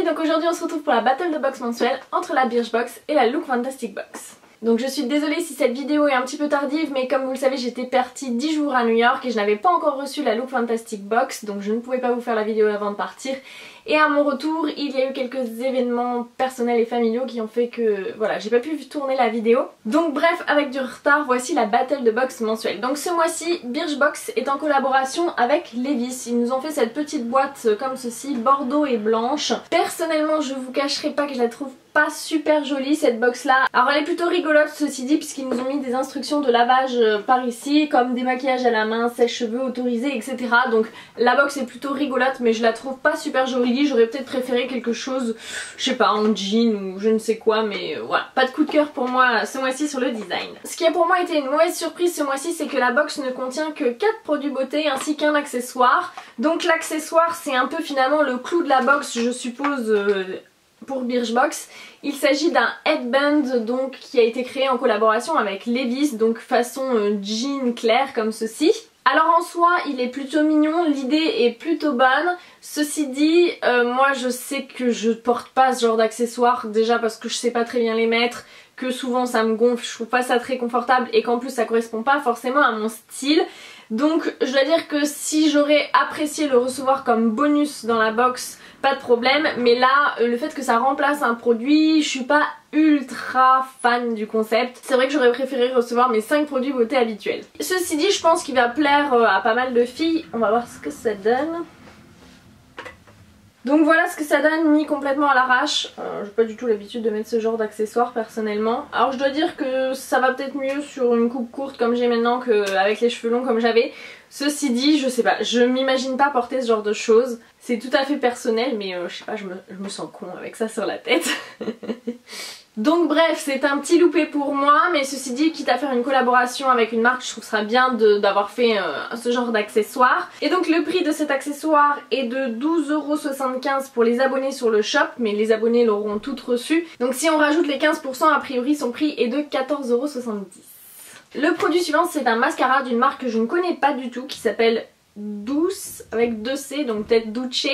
filles, donc aujourd'hui on se retrouve pour la battle de box mensuelle entre la Birchbox et la Look Fantastic Box. Donc je suis désolée si cette vidéo est un petit peu tardive, mais comme vous le savez j'étais partie 10 jours à New York et je n'avais pas encore reçu la Look Fantastic Box, donc je ne pouvais pas vous faire la vidéo avant de partir. Et à mon retour, il y a eu quelques événements personnels et familiaux qui ont fait que voilà, j'ai pas pu tourner la vidéo. Donc bref, avec du retard, voici la battle de box mensuelle. Donc ce mois-ci, Birchbox est en collaboration avec Levi's. Ils nous ont fait cette petite boîte comme ceci, bordeaux et blanche. Personnellement, je vous cacherai pas que je la trouve pas super jolie cette box là. Alors elle est plutôt rigolote ceci dit, puisqu'ils nous ont mis des instructions de lavage par ici, comme démaquillage à la main, sèche-cheveux autorisé, etc. Donc la box est plutôt rigolote, mais je la trouve pas super jolie. J'aurais peut-être préféré quelque chose, je sais pas, en jean ou je ne sais quoi, mais voilà, pas de coup de cœur pour moi ce mois-ci sur le design. Ce qui a pour moi été une mauvaise surprise ce mois-ci, c'est que la box ne contient que 4 produits beauté ainsi qu'un accessoire. Donc l'accessoire c'est un peu finalement le clou de la box, je suppose, pour Birchbox. Il s'agit d'un headband donc qui a été créé en collaboration avec Levi's, donc façon jean clair comme ceci. Alors en soi il est plutôt mignon, l'idée est plutôt bonne. Ceci dit, moi je sais que je porte pas ce genre d'accessoires, déjà parce que je sais pas très bien les mettre, que souvent ça me gonfle, je trouve pas ça très confortable et qu'en plus ça correspond pas forcément à mon style. Donc je dois dire que si j'aurais apprécié le recevoir comme bonus dans la box, pas de problème, mais là le fait que ça remplace un produit, je suis pas ultra fan du concept. C'est vrai que j'aurais préféré recevoir mes 5 produits beauté habituels. Ceci dit, je pense qu'il va plaire à pas mal de filles. On va voir ce que ça donne. Donc voilà ce que ça donne mis complètement à l'arrache. J'ai pas du tout l'habitude de mettre ce genre d'accessoires personnellement. Alors je dois dire que ça va peut-être mieux sur une coupe courte comme j'ai maintenant qu'avec les cheveux longs comme j'avais. Ceci dit, je sais pas, je m'imagine pas porter ce genre de choses. C'est tout à fait personnel, mais je sais pas, je me sens con avec ça sur la tête. Donc bref, c'est un petit loupé pour moi, mais ceci dit, quitte à faire une collaboration avec une marque, je trouve ça bien d'avoir fait ce genre d'accessoire. Et donc le prix de cet accessoire est de 12,75€ pour les abonnés sur le shop, mais les abonnés l'auront toutes reçu. Donc si on rajoute les 15%, a priori son prix est de 14,70€. Le produit suivant, c'est un mascara d'une marque que je ne connais pas du tout, qui s'appelle Douce, avec 2 C, donc peut-être Duce.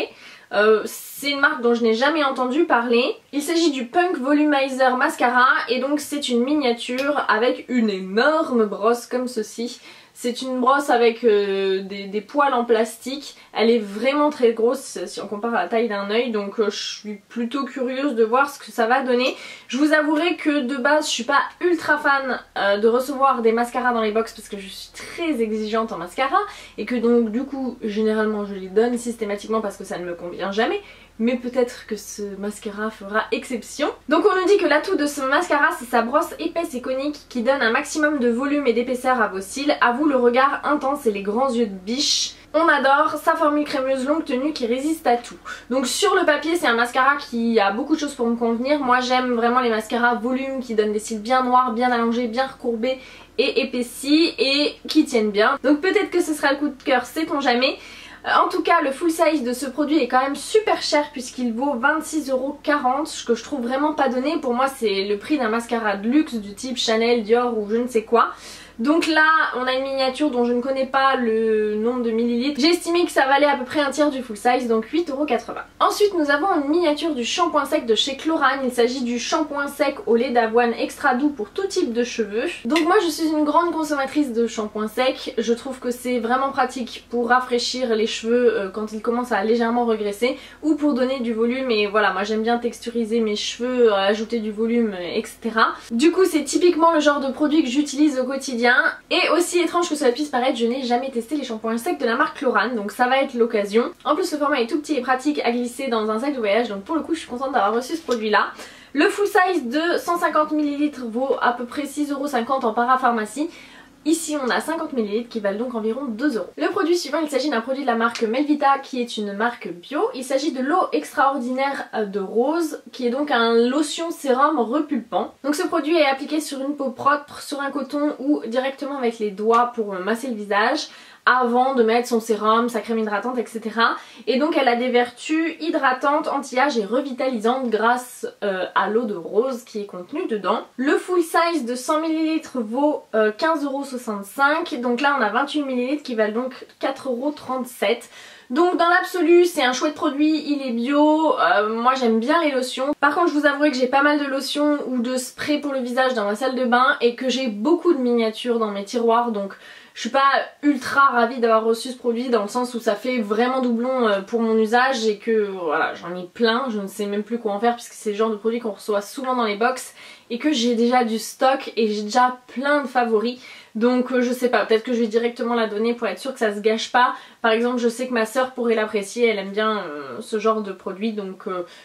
C'est une marque dont je n'ai jamais entendu parler. Il s'agit du Punk Volumizer Mascara et donc c'est une miniature avec une énorme brosse comme ceci. C'est une brosse avec des poils en plastique. Elle est vraiment très grosse si on compare à la taille d'un œil, donc je suis plutôt curieuse de voir ce que ça va donner. Je vous avouerai que de base je suis pas ultra fan de recevoir des mascaras dans les box parce que je suis très exigeante en mascara et que donc du coup généralement je les donne systématiquement parce que ça ne me convient jamais. Mais peut-être que ce mascara fera exception. Donc on nous dit que l'atout de ce mascara c'est sa brosse épaisse et conique qui donne un maximum de volume et d'épaisseur à vos cils. À vous le regard intense et les grands yeux de biche. On adore sa formule crémeuse longue tenue qui résiste à tout. Donc sur le papier c'est un mascara qui a beaucoup de choses pour me convenir. Moi j'aime vraiment les mascaras volume qui donnent des cils bien noirs, bien allongés, bien recourbés et épaissis et qui tiennent bien. Donc peut-être que ce sera le coup de cœur, sait-on jamais. En tout cas le full size de ce produit est quand même super cher puisqu'il vaut 26,40€, ce que je trouve vraiment pas donné. Pour moi c'est le prix d'un mascara de luxe du type Chanel, Dior ou je ne sais quoi. Donc là on a une miniature dont je ne connais pas le nombre de millilitres. J'ai estimé que ça valait à peu près un tiers du full size, donc 8,80€. Ensuite nous avons une miniature du shampoing sec de chez Chlorane. Il s'agit du shampoing sec au lait d'avoine extra doux pour tout type de cheveux. Donc moi je suis une grande consommatrice de shampoing sec. Je trouve que c'est vraiment pratique pour rafraîchir les cheveux quand ils commencent à légèrement regresser ou pour donner du volume. Et voilà, moi j'aime bien texturiser mes cheveux, ajouter du volume, etc. Du coup c'est typiquement le genre de produit que j'utilise au quotidien. Et aussi étrange que cela puisse paraître, je n'ai jamais testé les shampoings secs de la marque Chlorane, donc ça va être l'occasion. En plus le format est tout petit et pratique à glisser dans un sac de voyage, donc pour le coup je suis contente d'avoir reçu ce produit là. Le full size de 150 ml vaut à peu près 6,50€ en parapharmacie. Ici on a 50 ml qui valent donc environ 2€. Le produit suivant, il s'agit d'un produit de la marque Melvita qui est une marque bio. Il s'agit de l'eau extraordinaire de rose qui est donc un lotion sérum repulpant. Donc ce produit est appliqué sur une peau propre, sur un coton ou directement avec les doigts pour masser le visage avant de mettre son sérum, sa crème hydratante, etc. Et donc elle a des vertus hydratantes, anti-âge et revitalisantes grâce à l'eau de rose qui est contenue dedans. Le full size de 100 ml vaut 15,65€. Donc là on a 28 ml qui valent donc 4,37€. Donc dans l'absolu c'est un chouette produit, il est bio, moi j'aime bien les lotions. Par contre je vous avouerai que j'ai pas mal de lotions ou de sprays pour le visage dans ma salle de bain et que j'ai beaucoup de miniatures dans mes tiroirs, donc je suis pas ultra ravie d'avoir reçu ce produit dans le sens où ça fait vraiment doublon pour mon usage et que voilà, j'en ai plein, je ne sais même plus quoi en faire puisque c'est le genre de produit qu'on reçoit souvent dans les box et que j'ai déjà du stock et j'ai déjà plein de favoris. Donc je sais pas, peut-être que je vais directement la donner pour être sûre que ça se gâche pas. Par exemple je sais que ma soeur pourrait l'apprécier, elle aime bien ce genre de produit, donc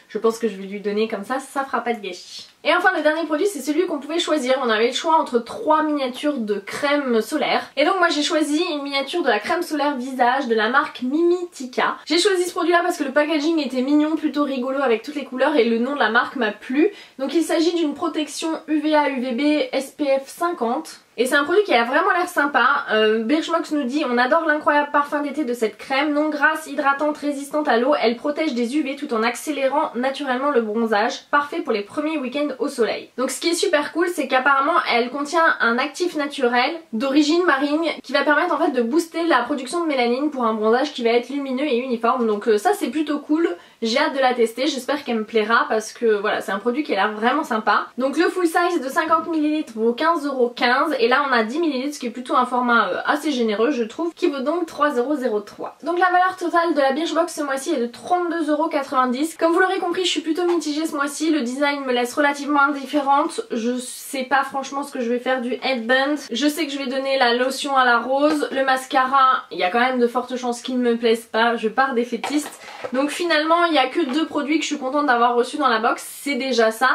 je pense que je vais lui donner comme ça fera pas de gâchis. Et enfin le dernier produit c'est celui qu'on pouvait choisir, on avait le choix entre 3 miniatures de crème solaire. Et donc moi j'ai choisi une miniature de la crème solaire visage de la marque Mimitica. J'ai choisi ce produit là parce que le packaging était mignon, plutôt rigolo avec toutes les couleurs et le nom de la marque m'a plu. Donc il s'agit d'une protection UVA UVB SPF 50. Et c'est un produit qui a vraiment l'air sympa. Birchbox nous dit: on adore l'incroyable parfum d'été de cette crème, non grasse, hydratante, résistante à l'eau, elle protège des UV tout en accélérant naturellement le bronzage, parfait pour les premiers week-ends au soleil. Donc ce qui est super cool c'est qu'apparemment elle contient un actif naturel d'origine marine qui va permettre en fait de booster la production de mélanine pour un bronzage qui va être lumineux et uniforme, donc ça c'est plutôt cool. J'ai hâte de la tester, j'espère qu'elle me plaira parce que voilà, c'est un produit qui a l'air vraiment sympa. Donc le full size de 50 ml vaut 15,15€ et là on a 10 ml ce qui est plutôt un format assez généreux je trouve, qui vaut donc 3,03€. Donc la valeur totale de la Birchbox ce mois-ci est de 32,90€. Comme vous l'aurez compris, je suis plutôt mitigée ce mois-ci, le design me laisse relativement indifférente, je sais pas franchement ce que je vais faire du headband. Je sais que je vais donner la lotion à la rose, le mascara, il y a quand même de fortes chances qu'il ne me plaise pas, je pars défaitiste. Donc finalement il n'y a que 2 produits que je suis contente d'avoir reçus dans la box, c'est déjà ça.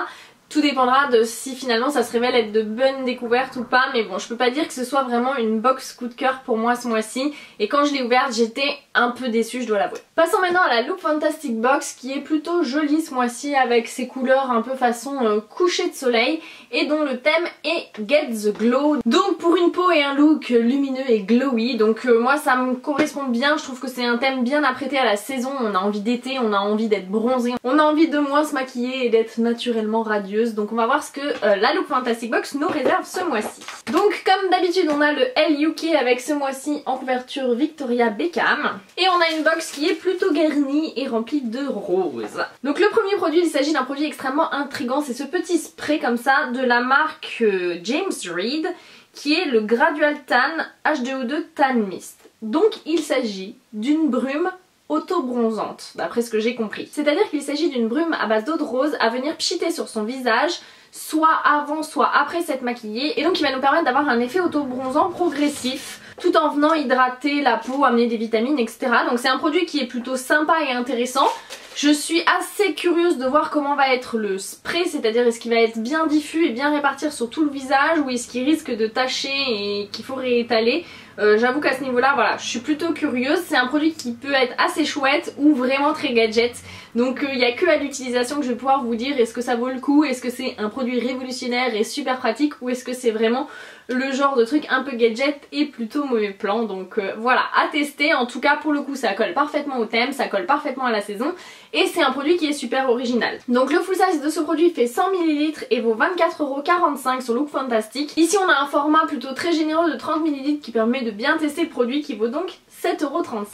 Tout dépendra de si finalement ça se révèle être de bonnes découvertes ou pas, mais bon je peux pas dire que ce soit vraiment une box coup de cœur pour moi ce mois-ci et quand je l'ai ouverte j'étais un peu déçue, je dois l'avouer. Passons maintenant à la Look Fantastic Box qui est plutôt jolie ce mois-ci avec ses couleurs un peu façon coucher de soleil et dont le thème est Get the Glow. Donc pour une peau et un look lumineux et glowy, donc moi ça me correspond bien, je trouve que c'est un thème bien apprêté à la saison, on a envie d'été, on a envie d'être bronzé, on a envie de moins se maquiller et d'être naturellement radieux. Donc on va voir ce que la Look Fantastic Box nous réserve ce mois-ci. Donc comme d'habitude on a le L UK avec ce mois-ci en couverture Victoria Beckham. Et on a une box qui est plutôt garnie et remplie de roses. Donc le premier produit, il s'agit d'un produit extrêmement intriguant, c'est ce petit spray comme ça de la marque James Read qui est le Gradual Tan H2O2 Tan Mist. Donc il s'agit d'une brume auto-bronzante, d'après ce que j'ai compris. C'est-à-dire qu'il s'agit d'une brume à base d'eau de rose à venir pchiter sur son visage, soit avant, soit après s'être maquillée, et donc il va nous permettre d'avoir un effet auto-bronzant progressif, tout en venant hydrater la peau, amener des vitamines, etc. Donc c'est un produit qui est plutôt sympa et intéressant. Je suis assez curieuse de voir comment va être le spray, c'est-à-dire est-ce qu'il va être bien diffus et bien répartir sur tout le visage ou est-ce qu'il risque de tacher et qu'il faut réétaler. J'avoue qu'à ce niveau-là, voilà, je suis plutôt curieuse. C'est un produit qui peut être assez chouette ou vraiment très gadget. Donc il n'y a que à l'utilisation que je vais pouvoir vous dire est-ce que ça vaut le coup, est-ce que c'est un produit révolutionnaire et super pratique ou est-ce que c'est vraiment le genre de truc un peu gadget et plutôt mauvais plan. Donc voilà, à tester. En tout cas pour le coup ça colle parfaitement au thème, ça colle parfaitement à la saison et c'est un produit qui est super original. Donc le full size de ce produit fait 100 ml et vaut 24,45€ sur Look Fantastic. Ici on a un format plutôt très généreux de 30 ml qui permet de bien tester le produit, qui vaut donc 7,35€.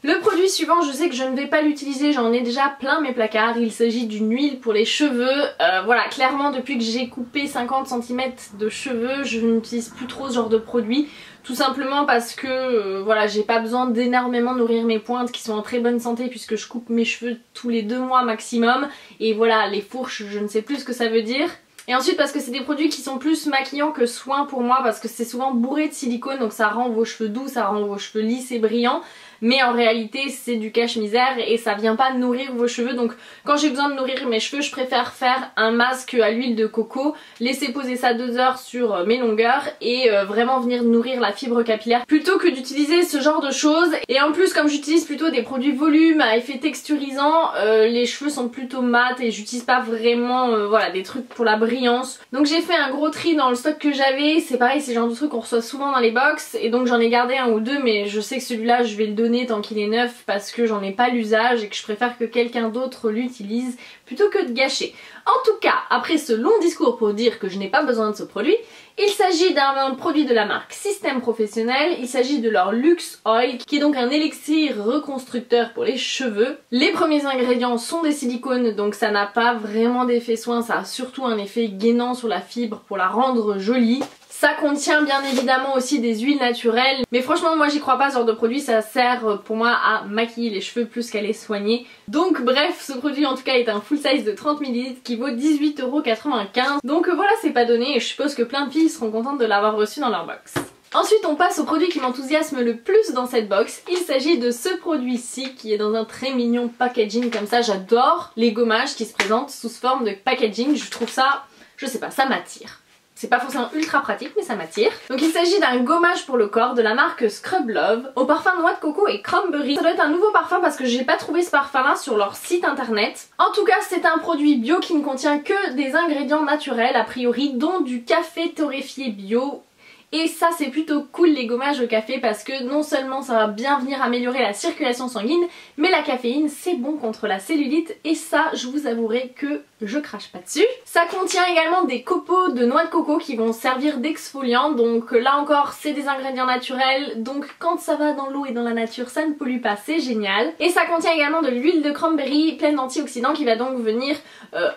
Le produit suivant, je sais que je ne vais pas l'utiliser, j'en ai déjà plein mes placards, il s'agit d'une huile pour les cheveux. Voilà, clairement depuis que j'ai coupé 50 cm de cheveux, je n'utilise plus trop ce genre de produit. Tout simplement parce que voilà, j'ai pas besoin d'énormément nourrir mes pointes qui sont en très bonne santé puisque je coupe mes cheveux tous les 2 mois maximum. Et voilà, les fourches, je ne sais plus ce que ça veut dire. Et ensuite parce que c'est des produits qui sont plus maquillants que soins pour moi parce que c'est souvent bourré de silicone, donc ça rend vos cheveux doux, ça rend vos cheveux lisses et brillants. Mais en réalité c'est du cache-misère et ça vient pas nourrir vos cheveux. Donc quand j'ai besoin de nourrir mes cheveux, je préfère faire un masque à l'huile de coco, laisser poser ça 2 heures sur mes longueurs et vraiment venir nourrir la fibre capillaire plutôt que d'utiliser ce genre de choses. Et en plus comme j'utilise plutôt des produits volume à effet texturisant, les cheveux sont plutôt mat et j'utilise pas vraiment voilà, des trucs pour la brillance. Donc j'ai fait un gros tri dans le stock que j'avais. C'est pareil, c'est le genre de trucs qu'on reçoit souvent dans les box et donc j'en ai gardé un ou deux, mais je sais que celui-là je vais le donner donner tant qu'il est neuf parce que j'en ai pas l'usage et que je préfère que quelqu'un d'autre l'utilise plutôt que de gâcher. En tout cas, après ce long discours pour dire que je n'ai pas besoin de ce produit, il s'agit d'un produit de la marque Système Professionnel, il s'agit de leur Luxe Oil qui est donc un élixir reconstructeur pour les cheveux. Les premiers ingrédients sont des silicones donc ça n'a pas vraiment d'effet soin, ça a surtout un effet gainant sur la fibre pour la rendre jolie. Ça contient bien évidemment aussi des huiles naturelles, mais franchement moi j'y crois pas, ce genre de produit ça sert pour moi à maquiller les cheveux plus qu'à les soigner. Donc bref, ce produit en tout cas est un full size de 30 ml qui vaut 18,95 €. Donc voilà, c'est pas donné et je suppose que plein de filles seront contentes de l'avoir reçu dans leur box. Ensuite on passe au produit qui m'enthousiasme le plus dans cette box, il s'agit de ce produit-ci qui est dans un très mignon packaging comme ça. J'adore les gommages qui se présentent sous forme de packaging, je trouve ça, je sais pas, ça m'attire. C'est pas forcément ultra pratique mais ça m'attire. Donc il s'agit d'un gommage pour le corps de la marque Scrub Love au parfum noix de coco et cranberry. Ça doit être un nouveau parfum parce que j'ai pas trouvé ce parfum là sur leur site internet. En tout cas c'est un produit bio qui ne contient que des ingrédients naturels a priori, dont du café torréfié bio. Et ça c'est plutôt cool les gommages au café parce que non seulement ça va bien venir améliorer la circulation sanguine, mais la caféine c'est bon contre la cellulite et ça je vous avouerai que je crache pas dessus. Ça contient également des copeaux de noix de coco qui vont servir d'exfoliant, donc là encore c'est des ingrédients naturels, donc quand ça va dans l'eau et dans la nature ça ne pollue pas, c'est génial. Et ça contient également de l'huile de cranberry pleine d'antioxydants qui va donc venir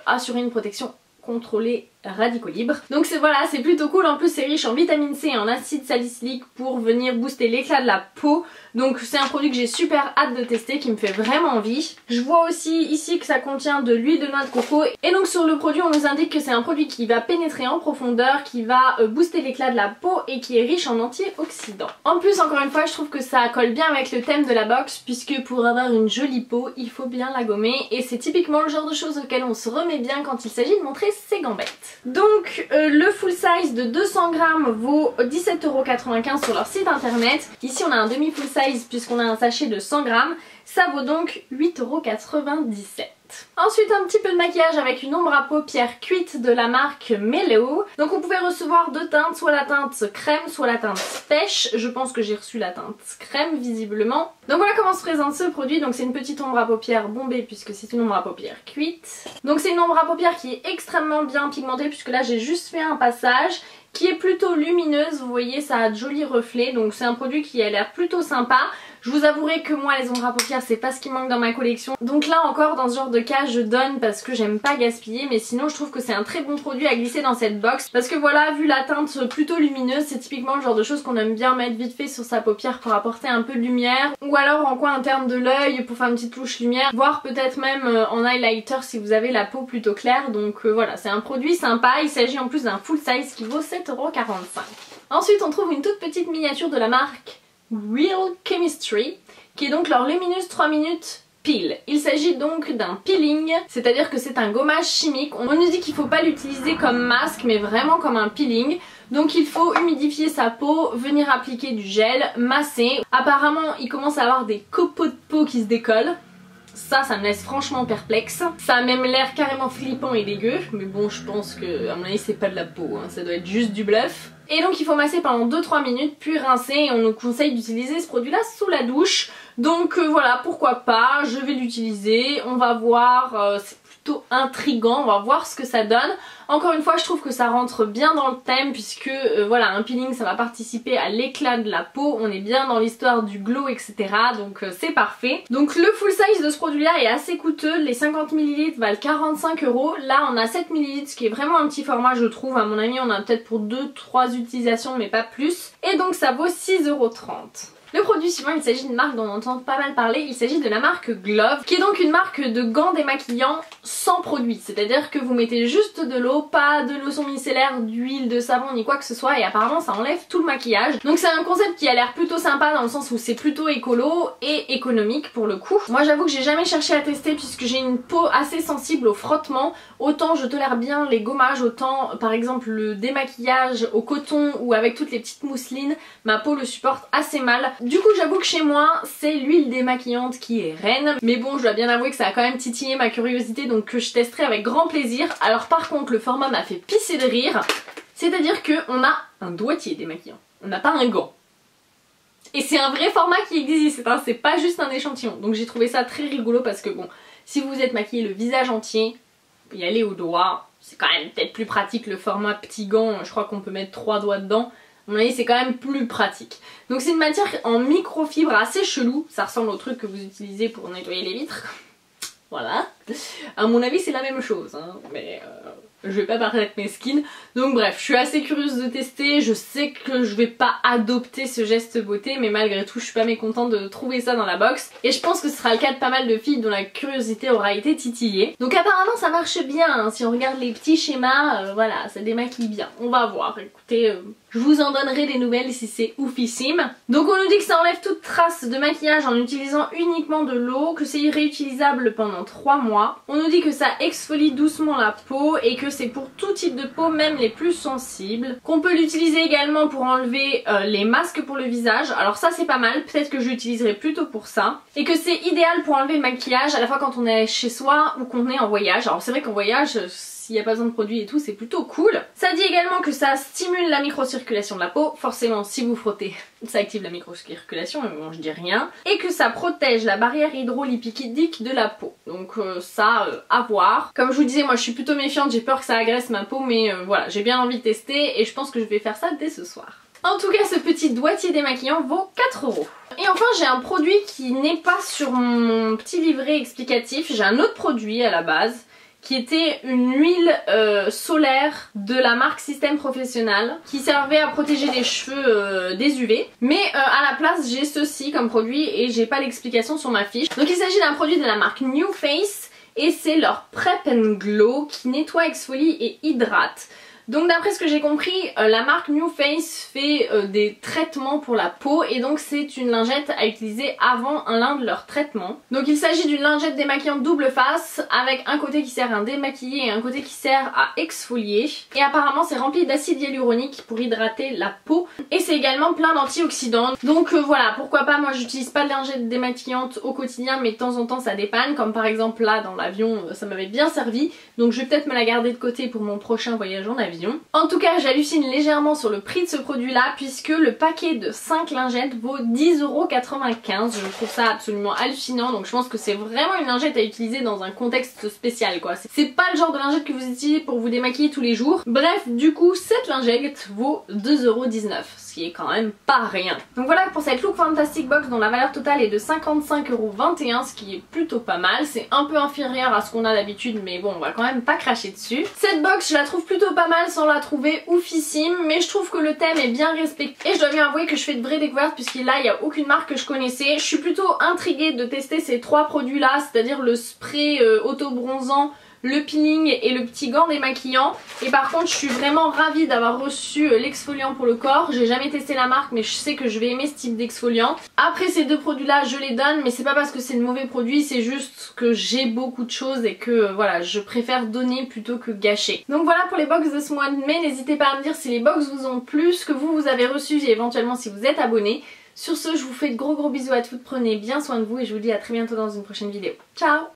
assurer une protection contrôlée radicaux libres. Donc voilà, c'est plutôt cool, en plus c'est riche en vitamine C et en acide salicylique pour venir booster l'éclat de la peau. Donc c'est un produit que j'ai super hâte de tester, qui me fait vraiment envie. Je vois aussi ici que ça contient de l'huile de noix de coco et donc sur le produit on nous indique que c'est un produit qui va pénétrer en profondeur, qui va booster l'éclat de la peau et qui est riche en antioxydants. En plus encore une fois je trouve que ça colle bien avec le thème de la box puisque pour avoir une jolie peau il faut bien la gommer et c'est typiquement le genre de choses auxquelles on se remet bien quand il s'agit de montrer ses gambettes. Donc le full size de 200 grammes vaut 17,95 € sur leur site internet. Ici on a un demi full size puisqu'on a un sachet de 100 grammes. Ça vaut donc 8,97 €. Ensuite un petit peu de maquillage avec une ombre à paupières cuite de la marque Mellow. Donc on pouvait recevoir deux teintes, soit la teinte crème, soit la teinte pêche. Je pense que j'ai reçu la teinte crème visiblement. Donc voilà comment se présente ce produit. Donc c'est une petite ombre à paupières bombée puisque c'est une ombre à paupières cuite. Donc c'est une ombre à paupières qui est extrêmement bien pigmentée puisque là j'ai juste fait un passage, qui est plutôt lumineuse, vous voyez ça a de jolis reflets, donc c'est un produit qui a l'air plutôt sympa. Je vous avouerai que moi les ombres à paupières c'est pas ce qui manque dans ma collection, donc là encore dans ce genre de cas je donne parce que j'aime pas gaspiller, mais sinon je trouve que c'est un très bon produit à glisser dans cette box parce que voilà, vu la teinte plutôt lumineuse, c'est typiquement le genre de choses qu'on aime bien mettre vite fait sur sa paupière pour apporter un peu de lumière, ou alors en coin interne de l'œil pour faire une petite touche lumière, voire peut-être même en highlighter si vous avez la peau plutôt claire. Donc voilà, c'est un produit sympa, il s'agit en plus d'un full size qui vaut 7,45 €. Ensuite on trouve une toute petite miniature de la marque Real Chemistry qui est donc leur lumineuse 3 minutes peel. Il s'agit donc d'un peeling, c'est-à-dire que c'est un gommage chimique. On nous dit qu'il ne faut pas l'utiliser comme masque mais vraiment comme un peeling. Donc il faut humidifier sa peau, venir appliquer du gel, masser. Apparemment il commence à avoir des copeaux de peau qui se décollent. Ça me laisse franchement perplexe. Ça a même l'air carrément flippant et dégueu. Mais bon, je pense que à mon avis c'est pas de la peau, hein. Ça doit être juste du bluff. Et donc il faut masser pendant 2-3 minutes puis rincer, et on nous conseille d'utiliser ce produit là sous la douche. Donc voilà, pourquoi pas, je vais l'utiliser, on va voir, c'est plutôt intriguant, on va voir ce que ça donne. Encore une fois je trouve que ça rentre bien dans le thème puisque voilà, un peeling ça va participer à l'éclat de la peau, on est bien dans l'histoire du glow etc, donc c'est parfait. Donc le full size de ce produit là est assez coûteux, les 50 ml valent 45 €, là on a 7 ml ce qui est vraiment un petit format je trouve, à mon avis on a peut-être pour 2-3 utilisations mais pas plus, et donc ça vaut 6,30 €. Le produit suivant, il s'agit d'une marque dont on entend pas mal parler, il s'agit de la marque Glove, qui est donc une marque de gants démaquillants sans produit, c'est-à-dire que vous mettez juste de l'eau, pas de lotion micellaire, d'huile, de savon ni quoi que ce soit, et apparemment ça enlève tout le maquillage. Donc c'est un concept qui a l'air plutôt sympa dans le sens où c'est plutôt écolo et économique pour le coup. Moi j'avoue que j'ai jamais cherché à tester puisque j'ai une peau assez sensible au frottement, autant je tolère bien les gommages, autant par exemple le démaquillage au coton ou avec toutes les petites mousselines, ma peau le supporte assez mal. Du coup j'avoue que chez moi c'est l'huile démaquillante qui est reine, mais bon je dois bien avouer que ça a quand même titillé ma curiosité, donc que je testerai avec grand plaisir. Alors par contre le format m'a fait pisser de rire, c'est à dire qu'on a un doigtier démaquillant, on n'a pas un gant. Et c'est un vrai format qui existe, hein, c'est pas juste un échantillon. Donc j'ai trouvé ça très rigolo parce que bon, si vous êtes maquillé le visage entier, y aller au doigt, c'est quand même peut-être plus pratique le format petit gant, je crois qu'on peut mettre 3 doigts dedans. À mon avis c'est quand même plus pratique. Donc c'est une matière en microfibre assez chelou, ça ressemble au truc que vous utilisez pour nettoyer les vitres. Voilà. À mon avis c'est la même chose, hein, mais je vais pas paraître mesquine. Donc bref, je suis assez curieuse de tester, je sais que je vais pas adopter ce geste beauté, mais malgré tout je suis pas mécontente de trouver ça dans la box. Et je pense que ce sera le cas de pas mal de filles dont la curiosité aura été titillée. Donc apparemment ça marche bien, hein. Si on regarde les petits schémas, voilà, ça démaquille bien. On va voir, écoutez... je vous en donnerai des nouvelles si c'est oufissime. Donc on nous dit que ça enlève toute trace de maquillage en utilisant uniquement de l'eau, que c'est réutilisable pendant 3 mois. On nous dit que ça exfolie doucement la peau et que c'est pour tout type de peau, même les plus sensibles. Qu'on peut l'utiliser également pour enlever les masques pour le visage. Alors ça c'est pas mal, peut-être que je l'utiliserai plutôt pour ça. Et que c'est idéal pour enlever le maquillage à la fois quand on est chez soi ou qu'on est en voyage. Alors c'est vrai qu'en voyage... s'il n'y a pas besoin de produits et tout, c'est plutôt cool. Ça dit également que ça stimule la microcirculation de la peau. Forcément, si vous frottez, ça active la microcirculation, mais bon, je dis rien. Et que ça protège la barrière hydrolipidique de la peau. Donc ça, à voir. Comme je vous disais, moi je suis plutôt méfiante, j'ai peur que ça agresse ma peau, mais voilà, j'ai bien envie de tester et je pense que je vais faire ça dès ce soir. En tout cas, ce petit doigtier démaquillant vaut 4 €. Et enfin, j'ai un produit qui n'est pas sur mon petit livret explicatif. J'ai un autre produit à la base, qui était une huile solaire de la marque Système Professionnel qui servait à protéger les cheveux des UV. Mais à la place j'ai ceci comme produit et j'ai pas l'explication sur ma fiche. Donc il s'agit d'un produit de la marque New Face et c'est leur Prep and Glow qui nettoie, exfolie et hydrate. Donc d'après ce que j'ai compris, la marque New Face fait des traitements pour la peau et donc c'est une lingette à utiliser avant l'un de leurs traitements. Donc il s'agit d'une lingette démaquillante double face avec un côté qui sert à démaquiller et un côté qui sert à exfolier. Et apparemment c'est rempli d'acide hyaluronique pour hydrater la peau et c'est également plein d'antioxydants. Donc voilà, pourquoi pas, moi j'utilise pas de lingette démaquillante au quotidien mais de temps en temps ça dépanne, comme par exemple là dans l'avion ça m'avait bien servi. Donc je vais peut-être me la garder de côté pour mon prochain voyage en avion. En tout cas j'hallucine légèrement sur le prix de ce produit là puisque le paquet de 5 lingettes vaut 10,95 €. Je trouve ça absolument hallucinant, donc je pense que c'est vraiment une lingette à utiliser dans un contexte spécial quoi. C'est pas le genre de lingette que vous utilisez pour vous démaquiller tous les jours. Bref, du coup cette lingette vaut 2,19 €, ce qui est quand même pas rien. Donc voilà pour cette Look Fantastic Box dont la valeur totale est de 55,21 €, ce qui est plutôt pas mal. C'est un peu inférieur à ce qu'on a d'habitude mais bon, on va quand même pas cracher dessus. Cette box je la trouve plutôt pas mal sans la trouver oufissime, mais je trouve que le thème est bien respecté et je dois bien avouer que je fais de vraies découvertes puisque là il n'y a aucune marque que je connaissais. Je suis plutôt intriguée de tester ces 3 produits là, c'est-à-dire le spray auto-bronzant, le peeling et le petit gant démaquillant. Et par contre je suis vraiment ravie d'avoir reçu l'exfoliant pour le corps. J'ai jamais testé la marque mais je sais que je vais aimer ce type d'exfoliant. Après ces 2 produits là je les donne, mais c'est pas parce que c'est de mauvais produits, c'est juste que j'ai beaucoup de choses et que voilà, je préfère donner plutôt que gâcher. Donc voilà pour les box de ce mois de mai, n'hésitez pas à me dire si les box vous ont plu, ce que vous avez reçu et éventuellement si vous êtes abonné. Sur ce, je vous fais de gros bisous à toutes, prenez bien soin de vous et je vous dis à très bientôt dans une prochaine vidéo. Ciao!